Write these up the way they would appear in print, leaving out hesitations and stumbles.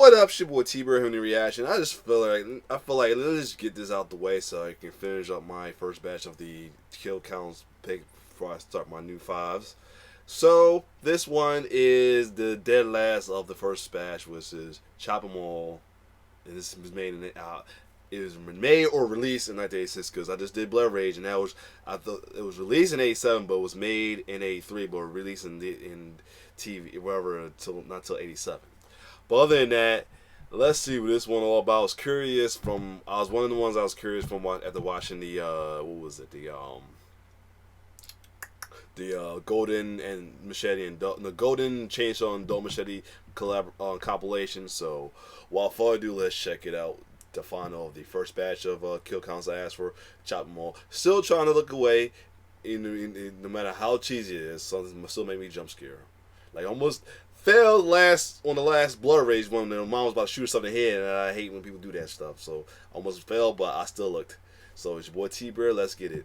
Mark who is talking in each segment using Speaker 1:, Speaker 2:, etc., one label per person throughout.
Speaker 1: What up, shit boy T-Bird here in the reaction. I feel like let's just get this out the way so I can finish up my first batch of the kill counts pick before I start my new fives. So this one is the dead last of the first batch, which is Chop 'Em All. And this was made in it was made or released in 1986 because I just did Blood Rage, and I thought it was released in 87 but was made in 83 but released in TV wherever not until 87. But other than that, let's see what this one all about. I was one of the ones I was curious from after watching the what was it, the Golden and Machete and the Golden Chainsaw and Dull Machete compilation. So without further ado, let's check it out to find out the first batch of kill counts I asked for. Chop 'Em All. Still trying to look away, no matter how cheesy it is. Something still make me jump scare. Like almost failed on the last Blood Rage one when mom was about to shoot herself in the head, and I hate when people do that stuff. So almost failed, but I still looked. So it's your boy T-Bird. Let's get it.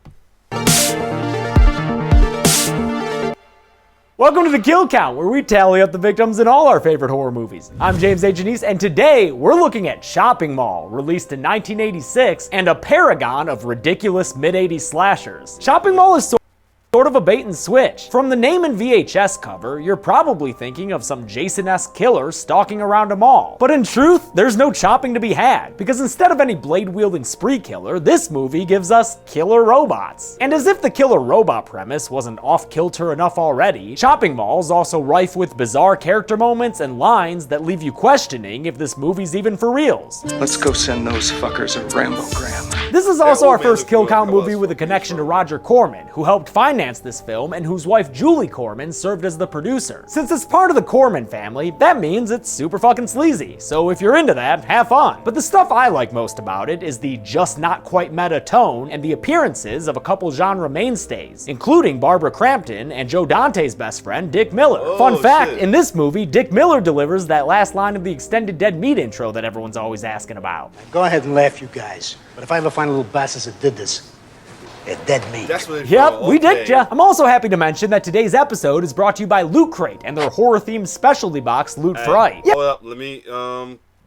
Speaker 2: Welcome to the Kill Count, where we tally up the victims in all our favorite horror movies. I'm James A. Janice, and today we're looking at Chopping Mall, released in 1986, and a paragon of ridiculous mid-80s slashers. Chopping Mall is sort of a bait and switch. From the name and VHS cover, you're probably thinking of some Jason-esque killer stalking around a mall. But in truth, there's no chopping to be had, because instead of any blade-wielding spree killer, this movie gives us killer robots. And as if the killer robot premise wasn't off-kilter enough already, Chopping Mall is also rife with bizarre character moments and lines that leave you questioning if this movie's even for reals.
Speaker 3: Let's go send those fuckers a Rambogram.
Speaker 2: This is also our first Kill Count movie with a connection to Roger Corman, who helped finance this film and whose wife Julie Corman served as the producer. Since it's part of the Corman family, that means it's super fucking sleazy, so if you're into that, have fun. But the stuff I like most about it is the just not quite meta tone and the appearances of a couple genre mainstays, including Barbara Crampton and Joe Dante's best friend, Dick Miller. Fun fact, in this movie, Dick Miller delivers that last line of the extended Dead Meat intro that everyone's always asking about.
Speaker 4: Go ahead and laugh, you guys. But if I ever find little bastards that did this, they're dead meat.
Speaker 2: Yep, we did ya. I'm also happy to mention that today's episode is brought to you by Loot Crate and their horror-themed specialty box, Loot Fright.
Speaker 1: Hold up, let me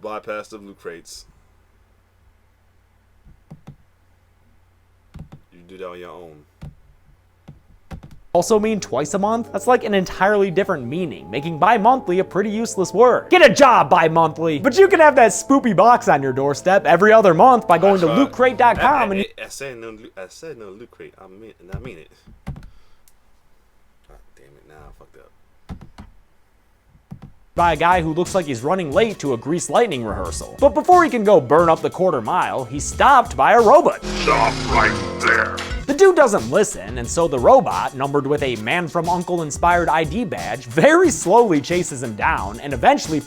Speaker 1: bypass the Loot Crates. You do that on your own.
Speaker 2: Also mean twice a month? That's like an entirely different meaning, making bi-monthly a pretty useless word. Get a job, bi-monthly! But you can have that spoopy box on your doorstep every other month by going to lootcrate.com and...
Speaker 1: I said no Loot Crate. I mean it. God damn it, now I fucked up.
Speaker 2: By a guy who looks like he's running late to a Grease Lightning rehearsal. But before he can go burn up the quarter mile, he's stopped by a robot.
Speaker 5: Stop right there.
Speaker 2: The dude doesn't listen, and so the robot, numbered with a Man from U.N.C.L.E. inspired ID badge, very slowly chases him down and eventually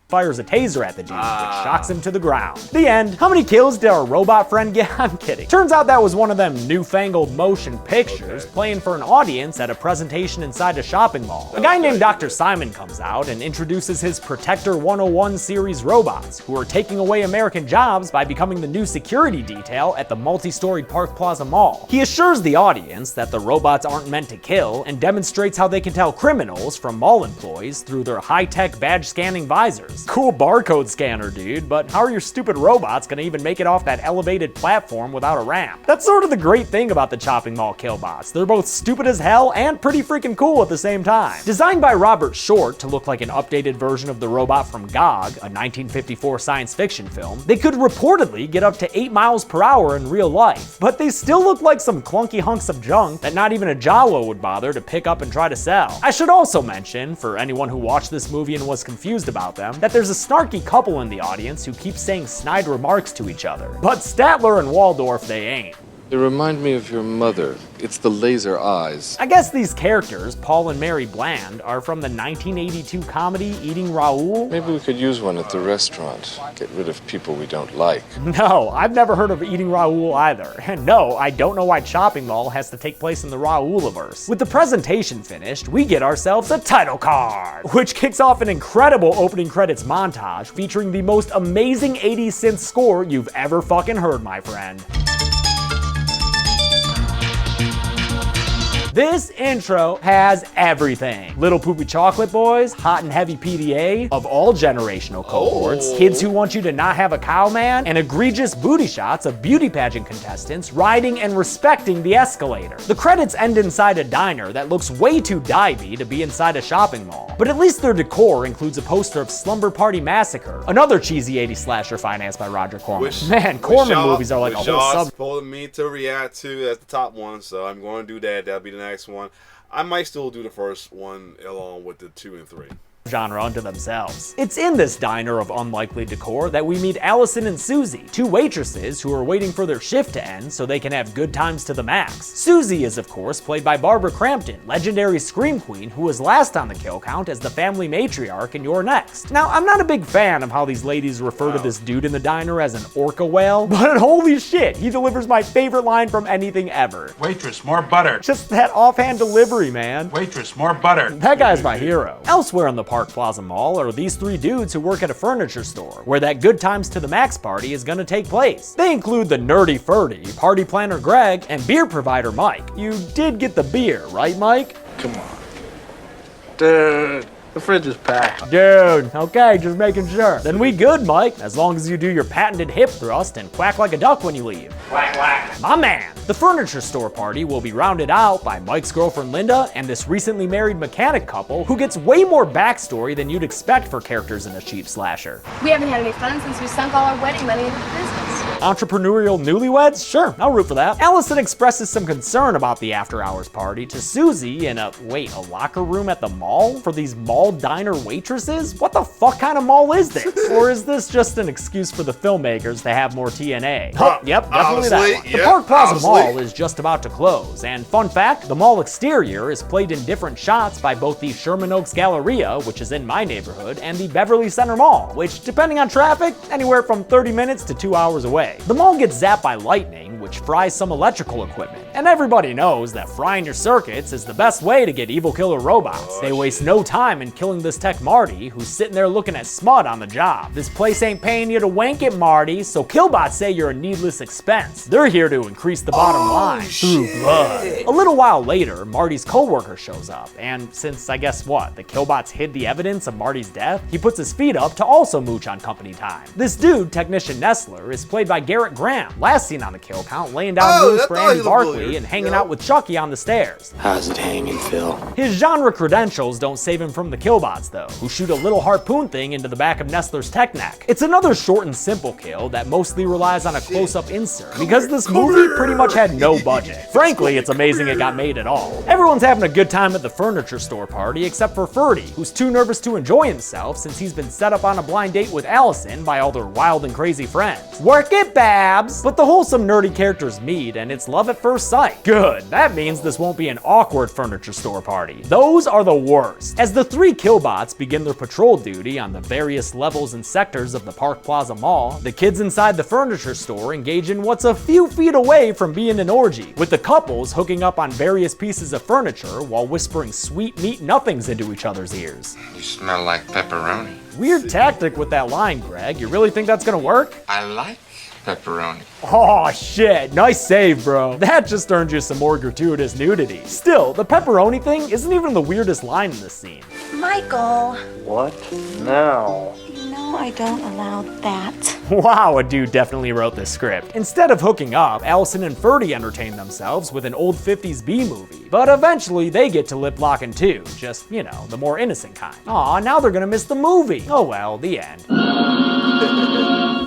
Speaker 2: fires a taser at the dude, which shocks him to the ground. The end. How many kills did our robot friend get? I'm kidding. Turns out that was one of them newfangled motion pictures playing for an audience at a presentation inside a shopping mall. A guy named Dr. Simon comes out and introduces his Protector 101 series robots, who are taking away American jobs by becoming the new security detail at the multi-storied Park Plaza Mall. He assures the audience that the robots aren't meant to kill and demonstrates how they can tell criminals from mall employees through their high-tech badge scanning visors. Cool barcode scanner, dude, but how are your stupid robots gonna even make it off that elevated platform without a ramp? That's sort of the great thing about the Chopping Mall killbots. They're both stupid as hell and pretty freaking cool at the same time. Designed by Robert Short to look like an updated version of the robot from Gog, a 1954 science fiction film, they could reportedly get up to 8 miles per hour in real life, but they still look like some clunky hunks of junk that not even a Jawa would bother to pick up and try to sell. I should also mention, for anyone who watched this movie and was confused about them, that there's a snarky couple in the audience who keep saying snide remarks to each other. But Statler and Waldorf, they ain't.
Speaker 6: They remind me of your mother. It's the laser eyes.
Speaker 2: I guess these characters, Paul and Mary Bland, are from the 1982 comedy Eating Raoul.
Speaker 6: Maybe we could use one at the restaurant. Get rid of people we don't like.
Speaker 2: No, I've never heard of Eating Raoul either. And no, I don't know why Chopping Mall has to take place in the Raoul-verse. With the presentation finished, we get ourselves a title card, which kicks off an incredible opening credits montage featuring the most amazing 80s synth score you've ever fucking heard, my friend. This intro has everything. Little poopy chocolate boys, hot and heavy PDA of all generational cohorts, kids who want you to not have a cow man, and egregious booty shots of beauty pageant contestants riding and respecting the escalator. The credits end inside a diner that looks way too divey to be inside a shopping mall, but at least their decor includes a poster of Slumber Party Massacre, another cheesy 80s slasher financed by Roger Corman. Man, Corman movies are like a whole sub.
Speaker 1: Told me to react to as the top one, so I'm going to do that. That'll be the next one. I might still do the first one along with the 2 and 3.
Speaker 2: Genre unto themselves. It's in this diner of unlikely decor that we meet Allison and Susie, two waitresses who are waiting for their shift to end so they can have good times to the max. Susie is of course played by Barbara Crampton, legendary scream queen who was last on the kill count as the family matriarch in You're Next. Now, I'm not a big fan of how these ladies refer to this dude in the diner as an orca whale, but holy shit, he delivers my favorite line from anything ever.
Speaker 7: Waitress, more butter.
Speaker 2: Just that offhand delivery, man.
Speaker 7: Waitress, more butter.
Speaker 2: That guy's my hero. Elsewhere in the Park Plaza Mall are these three dudes who work at a furniture store, where that Good Times to the Max party is gonna take place. They include the nerdy Ferdy, party planner Greg, and beer provider Mike. You did get the beer, right, Mike?
Speaker 8: Come on. Dude, the fridge is packed.
Speaker 2: Dude, okay, just making sure. Then we good, Mike, as long as you do your patented hip thrust and quack like a duck when you leave.
Speaker 8: Quack, quack.
Speaker 2: My man! The furniture store party will be rounded out by Mike's girlfriend Linda and this recently married mechanic couple who gets way more backstory than you'd expect for characters in a cheap slasher.
Speaker 9: We haven't had any fun since we sunk all our wedding money into the business.
Speaker 2: Entrepreneurial newlyweds? Sure, I'll root for that. Allison expresses some concern about the after-hours party to Susie in a locker room at the mall for these mall diner waitresses? What the fuck kind of mall is this? Or is this just an excuse for the filmmakers to have more TNA? Oh, yep, definitely that one. The Park Plaza Mall is just about to close, and fun fact, the mall exterior is played in different shots by both the Sherman Oaks Galleria, which is in my neighborhood, and the Beverly Center Mall, which, depending on traffic, anywhere from 30 minutes to 2 hours away. The mall gets zapped by lightning, which fries some electrical equipment, and everybody knows that frying your circuits is the best way to get evil killer robots. They waste no time in killing this tech Marty, who's sitting there looking at smut on the job. This place ain't paying you to wank it, Marty, so killbots say you're a needless expense. They're here to increase the bottom line through blood. A little while later, Marty's co-worker shows up, and since I guess the killbots hid the evidence of Marty's death, he puts his feet up to also mooch on company time. This dude, Technician Nestler, is played by Garrett Graham, last seen on the kill count, laying down moves for Andy Barkley and hanging out with Chucky on the stairs.
Speaker 8: How's it hanging, Phil?
Speaker 2: His genre credentials don't save him from the killbots though, who shoot a little harpoon thing into the back of Nestler's tech neck. It's another short and simple kill that mostly relies on a close-up insert, because this movie pretty much had no budget. Frankly, it's amazing it got made at all. Everyone's having a good time at the furniture store party except for Ferdy, who's too nervous to enjoy himself since he's been set up on a blind date with Allison by all their wild and crazy friends. Work it, Babs! But the wholesome nerdy characters meet and it's love at first sight. Good, that means this won't be an awkward furniture store party. Those are the worst. As the three killbots begin their patrol duty on the various levels and sectors of the Park Plaza Mall, the kids inside the furniture store engage in what's a few feet away from being an orgy, with the couples hooking up on various pieces of furniture while whispering sweet meat nothings into each other's ears.
Speaker 10: You smell like pepperoni.
Speaker 2: Weird tactic with that line, Greg. You really think that's gonna work?
Speaker 10: I like pepperoni.
Speaker 2: Oh shit, nice save, bro. That just earned you some more gratuitous nudity. Still, the pepperoni thing isn't even the weirdest line in this scene.
Speaker 11: Michael.
Speaker 8: What? No.
Speaker 11: You know I don't allow that.
Speaker 2: Wow, a dude definitely wrote this script. Instead of hooking up, Allison and Ferdy entertain themselves with an old 50s B movie. But eventually they get to lip locking too, just, the more innocent kind. Aw, now they're gonna miss the movie. Oh well, the end.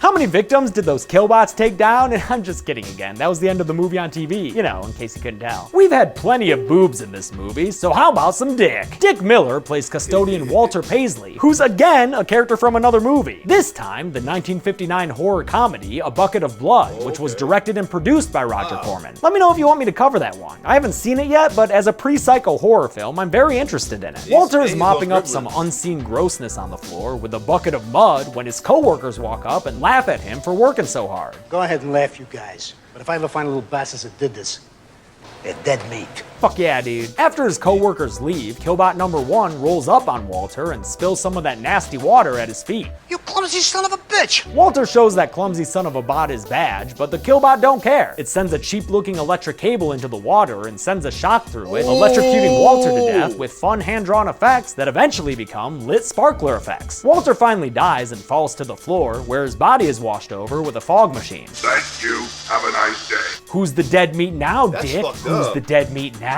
Speaker 2: How many victims did those killbots take down? And I'm just kidding again, that was the end of the movie on TV, in case you couldn't tell. We've had plenty of boobs in this movie, so how about some dick? Dick Miller plays custodian Walter Paisley, who's again a character from another movie. This time, the 1959 horror comedy A Bucket of Blood, which was directed and produced by Roger Corman. Let me know if you want me to cover that one. I haven't seen it yet, but as a pre-psycho horror film, I'm very interested in it. Walter is mopping up some unseen grossness on the floor with a bucket of mud when his co-workers walk up and laugh at him for working so hard.
Speaker 4: Go ahead and laugh, you guys. But if I ever find a little bastards that did this, A dead meat.
Speaker 2: Fuck yeah, dude. After his co-workers leave, Killbot number 1 rolls up on Walter and spills some of that nasty water at his feet.
Speaker 4: You clumsy son of a bitch!
Speaker 2: Walter shows that clumsy son of a bot his badge, but the Killbot don't care. It sends a cheap-looking electric cable into the water and sends a shock through it, electrocuting Walter to death with fun hand-drawn effects that eventually become lit sparkler effects. Walter finally dies and falls to the floor, where his body is washed over with a fog machine.
Speaker 5: Thank you. Have a nice day.
Speaker 2: Who's the dead meat now,
Speaker 1: That's
Speaker 2: Dick?
Speaker 1: fucked
Speaker 2: Who's
Speaker 1: up.
Speaker 2: the dead meat now?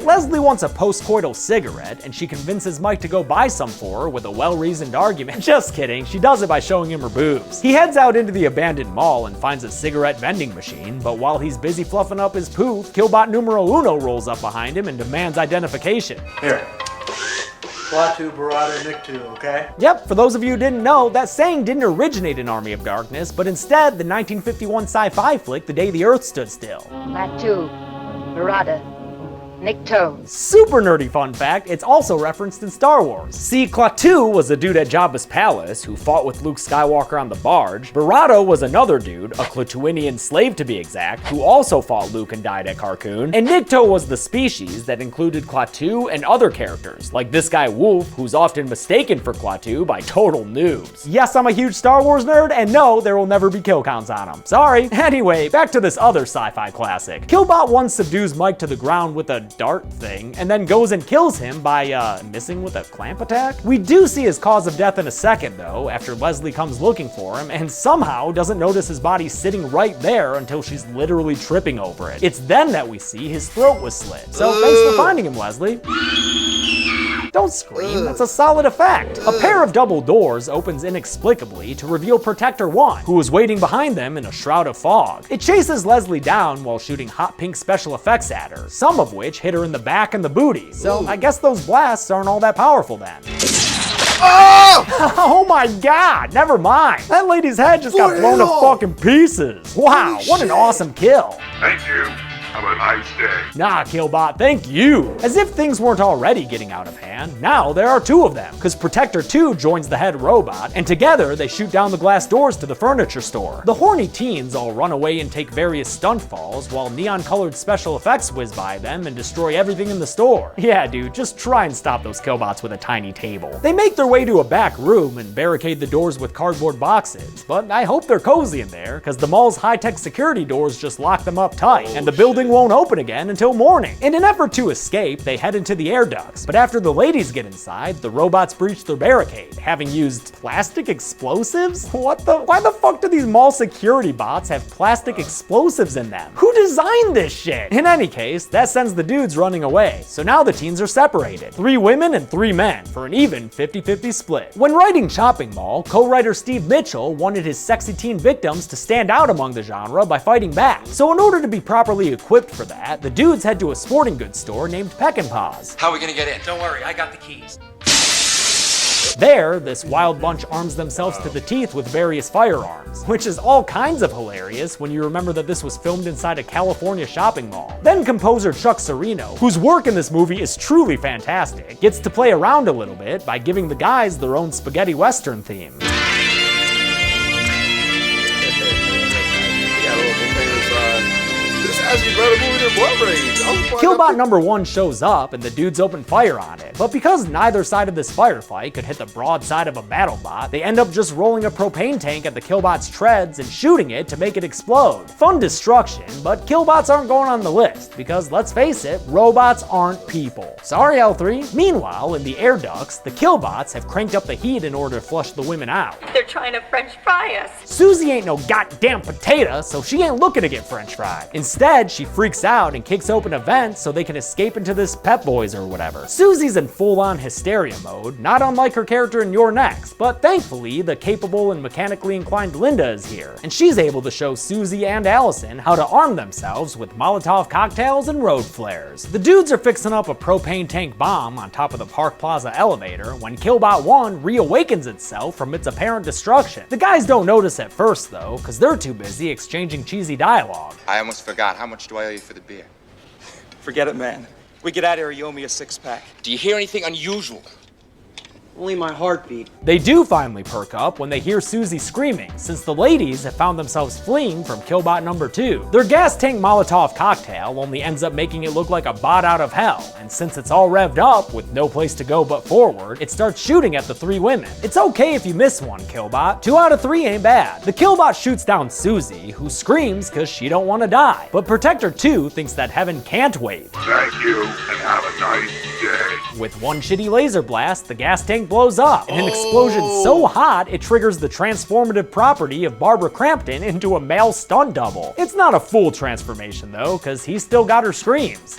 Speaker 2: Leslie wants a post-coital cigarette, and she convinces Mike to go buy some for her with a well-reasoned argument. Just kidding, she does it by showing him her boobs. He heads out into the abandoned mall and finds a cigarette vending machine, but while he's busy fluffing up his poof, Killbot numero uno rolls up behind him and demands identification.
Speaker 4: Here. Klaatu, Barada, Nick 2, okay?
Speaker 2: Yep, for those of you who didn't know, that saying didn't originate in Army of Darkness, but instead the 1951 sci-fi flick The Day the Earth Stood Still.
Speaker 9: Klaatu, Barada, Nikto.
Speaker 2: Super nerdy fun fact, it's also referenced in Star Wars. See, Klaatu was a dude at Jabba's palace who fought with Luke Skywalker on the barge. Barada was another dude, a Klaatuinian slave to be exact, who also fought Luke and died at Carkoon. And Nikto was the species that included Klaatu and other characters, like this guy Wolf, who's often mistaken for Klaatu by total noobs. Yes, I'm a huge Star Wars nerd, and no, there will never be kill counts on him. Sorry. Anyway, back to this other sci-fi classic. Killbot once subdues Mike to the ground with a dart thing, and then goes and kills him by, missing with a clamp attack? We do see his cause of death in a second, though, after Leslie comes looking for him, and somehow doesn't notice his body sitting right there until she's literally tripping over it. It's then that we see his throat was slit. So thanks for finding him, Leslie. Don't scream, that's a solid effect. A pair of double doors opens inexplicably to reveal Protector 1, who is waiting behind them in a shroud of fog. It chases Leslie down while shooting hot pink special effects at her, some of which hit her in the back and the booty. So I guess those blasts aren't all that powerful then.
Speaker 1: Oh!
Speaker 2: Oh my god, never mind. That lady's head just got blown to fucking pieces. Wow, what an awesome kill.
Speaker 5: Thank you. Have a nice day.
Speaker 2: Nah, Killbot, thank you. As if things weren't already getting out of hand, now there are 2 of them, because Protector 2 joins the head robot, and together they shoot down the glass doors to the furniture store. The horny teens all run away and take various stunt falls, while neon-colored special effects whiz by them and destroy everything in the store. Yeah, dude, just try and stop those Killbots with a tiny table. They make their way to a back room and barricade the doors with cardboard boxes, but I hope they're cozy in there, because the mall's high-tech security doors just lock them up tight, and the building won't open again until morning. In an effort to escape, they head into the air ducts, but after the ladies get inside, the robots breach their barricade, having used plastic explosives? Why the fuck do these mall security bots have plastic explosives in them? Who designed this shit? In any case, that sends the dudes running away, so now the teens are separated. 3 women and 3 men, for an even 50-50 split. When writing Chopping Mall, co-writer Steve Mitchell wanted his sexy teen victims to stand out among the genre by fighting back. So in order to be properly equipped for that, the dudes head to a sporting goods store named Peck and Paws.
Speaker 10: How are we gonna get in?
Speaker 8: Don't worry, I got the keys.
Speaker 2: There, this wild bunch arms themselves to the teeth with various firearms, which is all kinds of hilarious when you remember that this was filmed inside a California shopping mall. Then composer Chuck Serino, whose work in this movie is truly fantastic, gets to play around a little bit by giving the guys their own spaghetti western theme.
Speaker 1: Actually better movie than Blood Rage.
Speaker 2: Killbot number 1 shows up and the dudes open fire on it, but because neither side of this firefight could hit the broadside of a battle bot, they end up just rolling a propane tank at the Killbot's treads and shooting it to make it explode. Fun destruction, but Killbots aren't going on the list, because let's face it, robots aren't people. Sorry, L3. Meanwhile, in the air ducts, the Killbots have cranked up the heat in order to flush the women out.
Speaker 11: They're trying to French fry us.
Speaker 2: Susie ain't no goddamn potato, so she ain't looking to get french fried. Instead, she freaks out and kicks open a vent so they can escape into this Pep Boys or whatever. Susie's in full-on hysteria mode, not unlike her character in You're Next, but thankfully, the capable and mechanically inclined Linda is here, and she's able to show Susie and Allison how to arm themselves with Molotov cocktails and road flares. The dudes are fixing up a propane tank bomb on top of the Park Plaza elevator when Killbot 1 reawakens itself from its apparent destruction. The guys don't notice at first though, because they're too busy exchanging cheesy dialogue.
Speaker 10: I almost forgot. How much do I owe you for the beer?
Speaker 8: Forget it, man. We get out of here, you owe me a 6-pack.
Speaker 10: Do you hear anything unusual?
Speaker 12: Only my heartbeat.
Speaker 2: They do finally perk up when they hear Susie screaming, since the ladies have found themselves fleeing from Killbot number 2. Their gas tank Molotov cocktail only ends up making it look like a bot out of hell, and since it's all revved up with no place to go but forward, it starts shooting at the 3 women. It's okay if you miss one, Killbot. 2 out of 3 ain't bad. The Killbot shoots down Susie, who screams cause she don't want to die. But Protector 2 thinks that heaven can't wait.
Speaker 5: Thank you, and have a nice day.
Speaker 2: With one shitty laser blast, the gas tank blows up, and an explosion so hot it triggers the transformative property of Barbara Crampton into a male stunt double. It's not a full transformation though, cause he's still got her screams.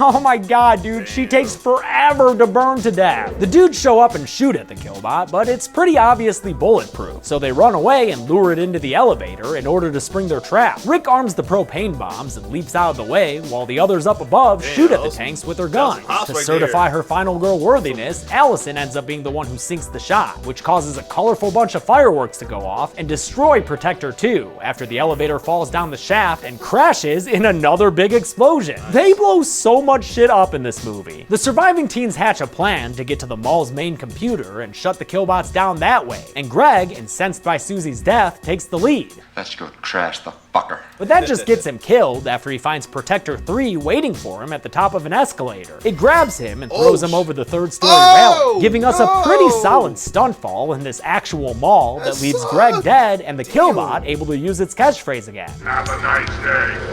Speaker 2: Oh my god, dude, she takes forever to burn to death. The dudes show up and shoot at the Killbot, but it's pretty obviously bulletproof, so they run away and lure it into the elevator in order to spring their trap. Rick arms the propane bombs and leaps out of the way, while the others up above shoot at the tanks with their guns. To certify her final girl worthiness, Allison ends up being the one who sinks the shot, which causes a colorful bunch of fireworks to go off and destroy Protector 2 after the elevator falls down the shaft and crashes in another big explosion. They blow so much shit up in this movie. The surviving teens hatch a plan to get to the mall's main computer and shut the Killbots down that way, and Greg, incensed by Susie's death, takes the lead.
Speaker 10: Let's go trash the fucker.
Speaker 2: But that just gets him killed after he finds Protector 3 waiting for him at the top of an escalator. It grabs him and throws him over the 3rd-story railing, giving us a pretty solid stunt fall in this actual mall that leaves Greg dead and the Killbot able to use its catchphrase again.
Speaker 5: Have a nice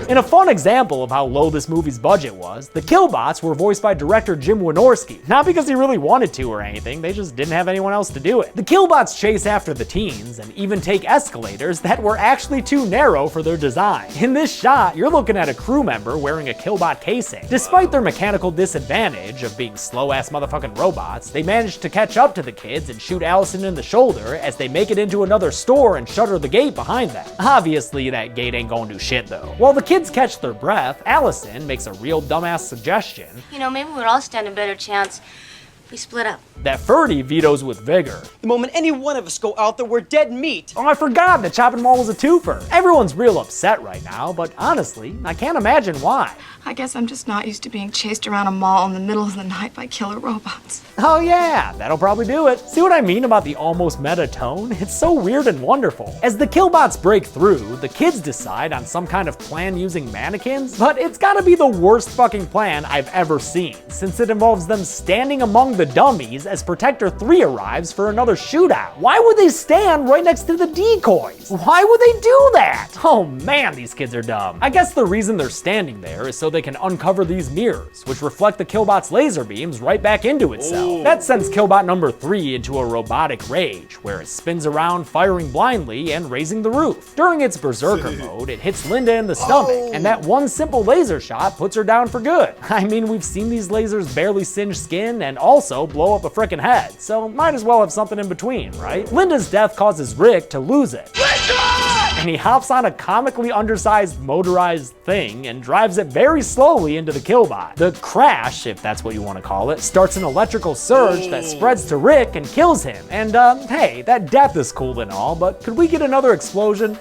Speaker 5: day.
Speaker 2: In a fun example of how low this movie's budget was, the Killbots were voiced by director Jim Wynorski. Not because he really wanted to or anything, they just didn't have anyone else to do it. The Killbots chase after the teens and even take escalators that were actually too narrow for their design. In this shot, you're looking at a crew member wearing a Killbot casing. Despite their mechanical disadvantage of being slow-ass motherfucking robots, they managed to catch up to the kids and shoot Allison in the shoulder as they make it into another store and shutter the gate behind them. Obviously, that gate ain't gonna do shit though. While the kids catch their breath, Allison makes a real dumbass suggestion.
Speaker 11: You know, maybe we'd all stand a better chance if we split up.
Speaker 2: That Ferdy vetoes with vigor.
Speaker 12: The moment any one of us go out there, we're dead meat.
Speaker 2: Oh, I forgot the chopping mall was a twofer. Everyone's real upset right now, but honestly, I can't imagine why.
Speaker 13: I guess I'm just not used to being chased around a mall in the middle of the night by killer robots.
Speaker 2: Oh yeah, that'll probably do it. See what I mean about the almost meta tone? It's so weird and wonderful. As the Killbots break through, the kids decide on some kind of plan using mannequins, but it's gotta be the worst fucking plan I've ever seen, since it involves them standing among the dummies as Protector 3 arrives for another shootout. Why would they stand right next to the decoys? Why would they do that? Oh man, these kids are dumb. I guess the reason they're standing there is so they can uncover these mirrors, which reflect the Killbot's laser beams right back into itself. That sends Killbot number 3 into a robotic rage, where it spins around firing blindly and raising the roof. During its berserker mode, it hits Linda in the stomach, and that one simple laser shot puts her down for good. I mean, we've seen these lasers barely singe skin and also blow up a frickin' head, so might as well have something in between, right? Linda's death causes Rick to lose it. And he hops on a comically undersized motorized thing and drives it very slowly into the Killbot. The crash, if that's what you want to call it, starts an electrical surge that spreads to Rick and kills him. And hey, that death is cool and all, but could we get another explosion?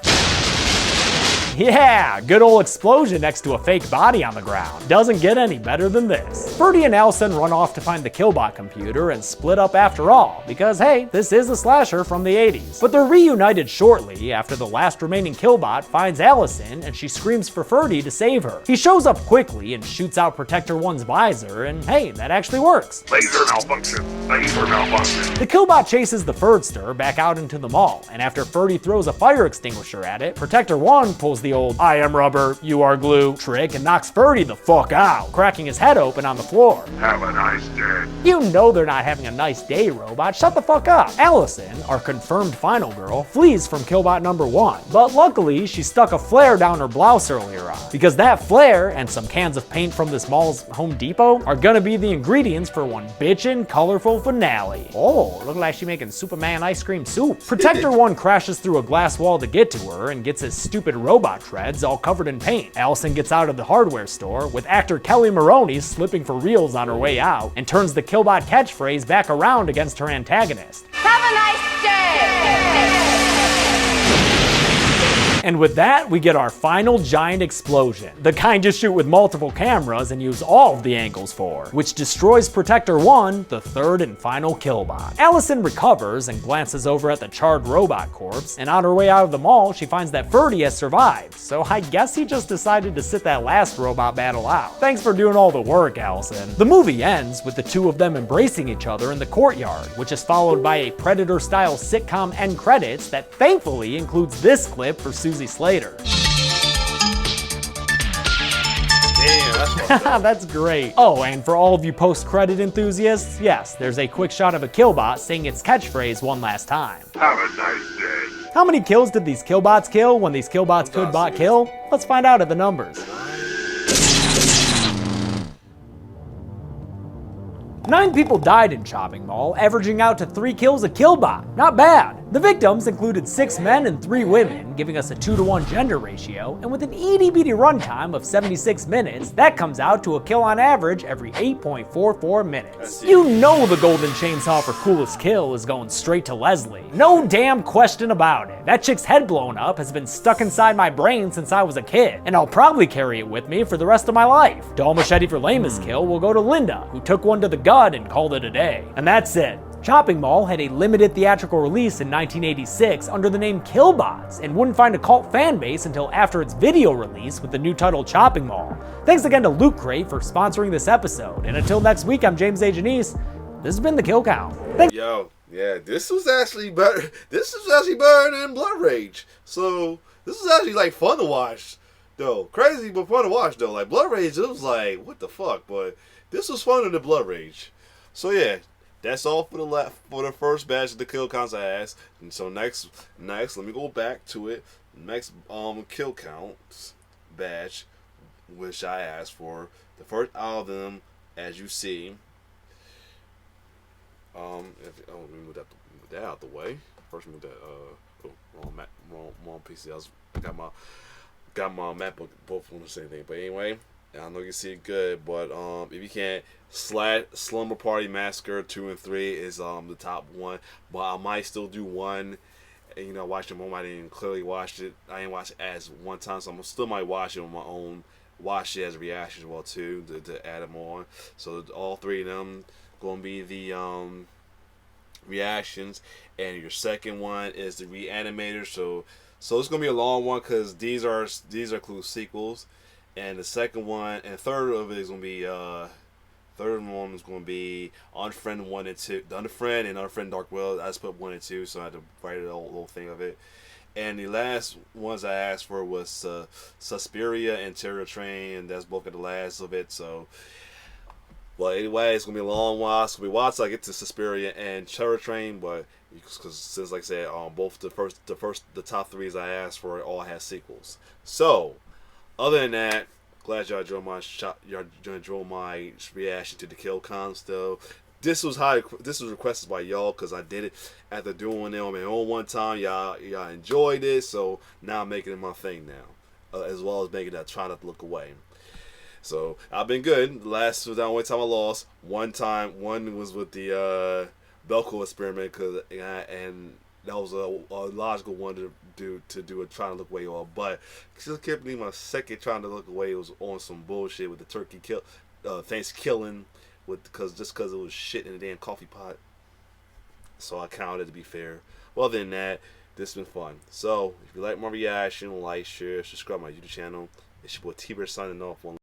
Speaker 2: Yeah, good old explosion next to a fake body on the ground. Doesn't get any better than this. Ferdy and Allison run off to find the Killbot computer and split up after all, because hey, this is a slasher from the 80s. But they're reunited shortly after the last remaining Killbot finds Allison and she screams for Ferdy to save her. He shows up quickly and shoots out Protector 1's visor, and hey, that actually works.
Speaker 5: Laser malfunction. Laser malfunction.
Speaker 2: The Killbot chases the Ferdster back out into the mall, and after Ferdy throws a fire extinguisher at it, Protector 1 pulls the old "I am rubber, you are glue" trick and knocks Ferdy the fuck out, cracking his head open on the floor.
Speaker 5: Have a nice day.
Speaker 2: You know they're not having a nice day, robot. Shut the fuck up. Allison, our confirmed final girl, flees from Killbot number 1, but luckily she stuck a flare down her blouse earlier on, because that flare and some cans of paint from this mall's Home Depot are gonna be the ingredients for one bitchin' colorful finale. Oh, look like she's making Superman ice cream soup. Protector 1 crashes through a glass wall to get to her and gets his stupid robot treads all covered in paint. Allison gets out of the hardware store with actor Kelly Maroney slipping for reals on her way out and turns the Killbot catchphrase back around against her antagonist.
Speaker 11: Have a nice day!
Speaker 2: And with that, we get our final giant explosion. The kind you shoot with multiple cameras and use all of the angles for, which destroys Protector 1, the third and final killbot. Allison recovers and glances over at the charred robot corpse, and on her way out of the mall, she finds that Ferdy has survived, so I guess he just decided to sit that last robot battle out. Thanks for doing all the work, Allison. The movie ends with the two of them embracing each other in the courtyard, which is followed by a Predator-style sitcom end credits that thankfully includes this clip for Susie Slater.
Speaker 1: Damn,
Speaker 2: that's great. Oh, and for all of you post-credit enthusiasts, yes, there's a quick shot of a killbot saying its catchphrase one last time.
Speaker 5: Have a nice day.
Speaker 2: How many kills did these killbots kill when these killbots could bot kill? Let's find out at the numbers. 9 people died in Chopping Mall, averaging out to 3 kills a killbot. Not bad. The victims included 6 men and 3 women, giving us a 2-to-1 gender ratio, and with an itty-bitty runtime of 76 minutes, that comes out to a kill on average every 8.44 minutes. You know the golden chainsaw for coolest kill is going straight to Leslie. No damn question about it. That chick's head blown up has been stuck inside my brain since I was a kid, and I'll probably carry it with me for the rest of my life. Doll machete for lamest kill will go to Linda, who took one to the gut and called it a day. And that's it. Chopping Mall had a limited theatrical release in 1986 under the name Killbots and wouldn't find a cult fan base until after its video release with the new title Chopping Mall. Thanks again to Loot Crate for sponsoring this episode, and until next week, I'm James A. Janice. This has been the Kill Count.
Speaker 1: Yo, yeah, this was actually better. This was actually better than Blood Rage. So this was actually like fun to watch, though. Crazy, but fun to watch though. Like Blood Rage, it was like what the fuck, but this was funner than Blood Rage. So yeah. That's all for the first batch of the kill counts I asked. And so next, let me go back to it. Next kill counts batch, which I asked for. The first out of them, as you see. Let me move that out the way. First move that wrong PC. I got my MacBook both on the same thing. But anyway, I know you can see it good, but if you can't, Slumber Party Massacre 2 and 3 is the top one, but I might still do one. And, you know, watch them home. I didn't clearly watch it. I didn't watch it as one time, so I still might watch it on my own. Watch it as a reaction as well too to add them on. So all 3 of them gonna be the reactions, and your second one is the Reanimator. So it's gonna be a long one because these are clue sequels. And the second one and third of it is gonna be third one is gonna be Unfriend 1 and 2, the Unfriend and Unfriend Dark World. I just put 1 and 2, so I had to write the whole thing of it. And the last ones I asked for was Suspiria and Terror Train, and that's both of the last of it. So, well, anyway, it's gonna be a long while. It's gonna be while till I get to Suspiria and Terror Train, but because since like I said, both the top 3s I asked for all have sequels. So. Other than that, glad y'all enjoyed my reaction to the kill counts. Though this was requested by y'all because I did it after doing it on my own one time. Y'all enjoyed it, so now I'm making it my thing now, as well as making that try not to look away. So I've been good. The last was the only time I lost. One was with the Belko experiment, and that was a logical one to do it, trying to look away all, but just kept me my second trying to look away. It was on some bullshit with the turkey Thanksgiving because it was shit in the damn coffee pot. So I counted, to be fair. Well, other than that, this has been fun. So if you like my reaction, like, share, subscribe to my YouTube channel. It's your boy T-Bear signing off. One love.